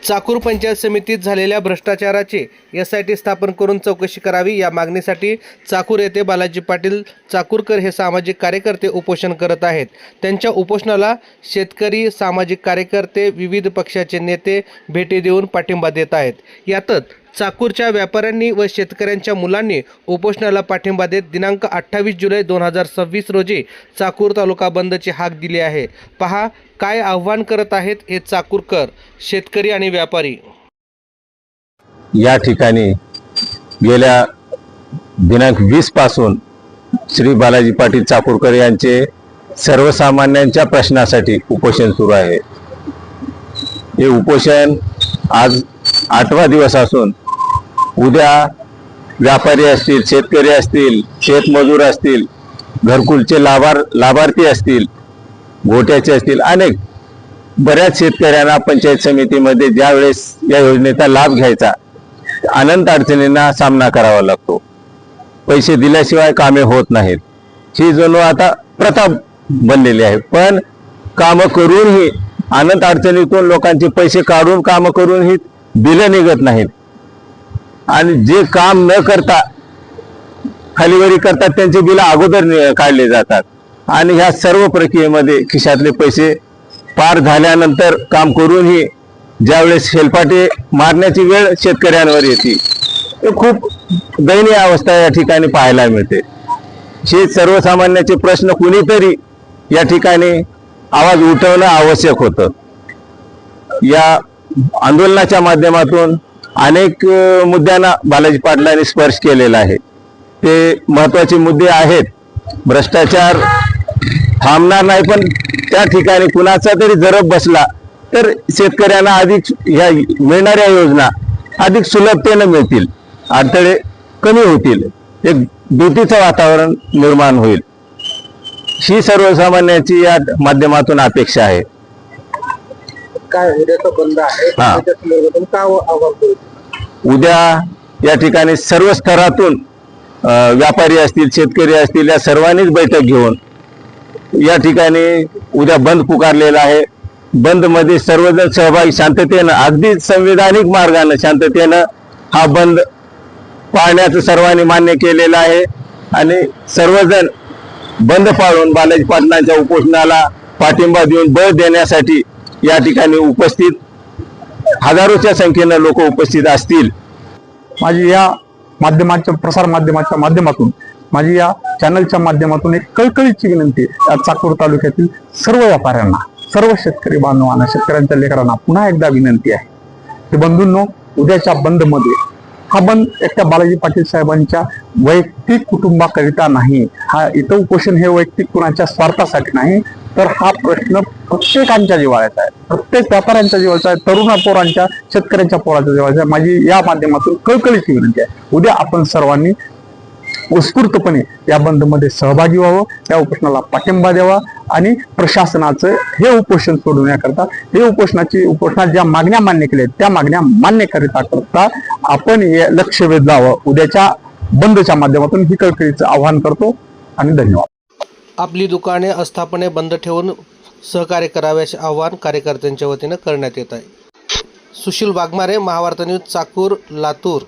चाकूर पंचायत समितीत झालेल्या भ्रष्टाचाराची SIT स्थापन करून चौकशी करावी या मागणीसाठी चाकूर येथे बालाजी पाटील चाकूरकर हे सामाजिक कार्यकर्ते उपोषण करत आहेत। त्यांच्या उपोषणाला शेतकरी, सामाजिक कार्यकर्ते, विविध पक्षाचे नेते भेटी देऊन पाठिंबा देत आहेत। यातच चाकूरच्या व्यापाऱ्यांनी व शेतकऱ्यांच्या मुलांनी उपोषणाला पाठिंबा देत दिनांक 28 जुलै 2026 रोजी चाकूर तालुका बंदची हाक दिली आहे। पहा काय आव्हान करत आहेत हे चाकूरकर, शेतकरी आणि व्यापारी। या ठिकाणी गेल्या दिनांक 20 पासून श्री बालाजी पाटील चाकूरकर यांचे सर्वसामान्यांच्या प्रश्नासाठी उपोषण सुरू आहे। हे उपोषण आज 8वा दिवस असून उद्या व्यापारी असतील, शेतकरी असतील, शेतमजूर असतील, घरकुलचे लाभार्थी असतील, गोट्याचे असतील, अनेक बऱ्याच शेतकऱ्यांना पंचायत समितीमध्ये ज्यावेळेस या योजनेचा लाभ घ्यायचा अनंत अडचणींना सामना करावा लागतो। पैसे दिल्याशिवाय कामे होत नाहीत, ही जणू आता प्रथा बनलेली आहे। पण कामं करूनही अनंत अडचणीतून लोकांचे पैसे काढून कामं करूनही बिलं निघत नाहीत आणि जे काम न करता खालीवरी करतात त्यांचे बिलं अगोदर काढले जातात आणि ह्या सर्व प्रक्रियेमध्ये खिशातले पैसे पार झाल्यानंतर काम करूनही ज्यावेळेस हेलपाटे मारण्याची वेळ शेतकऱ्यांवर येते, खूप दयनीय अवस्था या ठिकाणी पाहायला मिळते। हे सर्वसामान्यांचे प्रश्न कुणीतरी या ठिकाणी आवाज उठवणं आवश्यक होतं। या आंदोलनाच्या माध्यमातून अनेक मुद्द्यांना बालाजी पाटलांनी स्पर्श केलेला आहे। ते महत्त्वाचे मुद्दे आहेत। भ्रष्टाचार थांबणार नाही, पण त्या ठिकाणी कुणाचा तरी जरब बसला तर शेतकऱ्यांना अधिक ह्या मिळणाऱ्या योजना अधिक सुलभतेने मिळतील, अडथळे कमी होतील, एक भीतीचं वातावरण निर्माण होईल, ही सर्वसामान्यांची या माध्यमातून अपेक्षा आहे। काय उद्याचा बंद आहे, त्याच्या संदर्भातून काय आवाहन करू? उद्या या ठिकाणी सर्व स्तरातून व्यापारी असतील, शेतकरी असतील, या सर्वांनीच बैठक घेऊन या ठिकाणी उद्या बंद पुकारलेला आहे। बंद मध्ये सर्वजण सहभागी शांततेनं, अगदी संविधानिक मार्गाने शांततेनं हा बंद पाळण्याचं सर्वांनी मान्य केलेलं आहे आणि सर्वजण बंद पाळून बालाजी पाटलांच्या उपोषणाला पाठिंबा देऊन बळ देण्यासाठी या ठिकाणी उपस्थित हजारोच्या संख्येनं लोक उपस्थित असतील। माझी या माध्यमाच्या प्रसार माध्यमाच्या माध्यमातून, माझी या चॅनलच्या माध्यमातून एक कळकळीची विनंती या चाकूर तालुक्यातील सर्व व्यापाऱ्यांना, सर्व शेतकरी बांधवांना, शेतकऱ्यांच्या लेकरांना पुन्हा एकदा विनंती आहे की बंधूंनो, उद्याच्या बंद मध्ये हा बंद एकट्या बालाजी पाटील साहेबांच्या वैयक्तिक कुटुंबाकरिता नाही, हा इथं उपोषण हे वैयक्तिक कुणाच्या स्वार्थासाठी नाही, तर हा प्रश्न प्रत्येकांच्या जिव्हाळ्याचा आहे, प्रत्येक व्यापाऱ्यांच्या जिव्हाळ्याचा आहे, तरुणा पोरांच्या, शेतकऱ्यांच्या पोराच्या जिव्हाळ्याचा आहे। माझी या माध्यमातून कळकळीची विनंती आहे, उद्या आपण सर्वांनी उत्स्फूर्तपणे या बंद मध्ये सहभागी व्हावं, या उपोषणाला पाठिंबा द्यावा आणि प्रशासनाचं हे उपोषण सोडवण्याकरता, हे उपोषणात ज्या मागण्या मान्य केल्या त्या मागण्या मान्य करता आपण लक्ष वेधावं उद्याच्या बंदच्या माध्यमातून, ही कळकळीचं आवाहन करतो आणि धन्यवाद। आपली दुकाने अस्थापने बंद ठेवून सहकार्य करावे असे आवाहन कार्यकर्त्यांच्या वतीनं करण्यात येत आहे। सुशील वाघमारे, महावार्ता न्यूज, चाकूर, लातूर।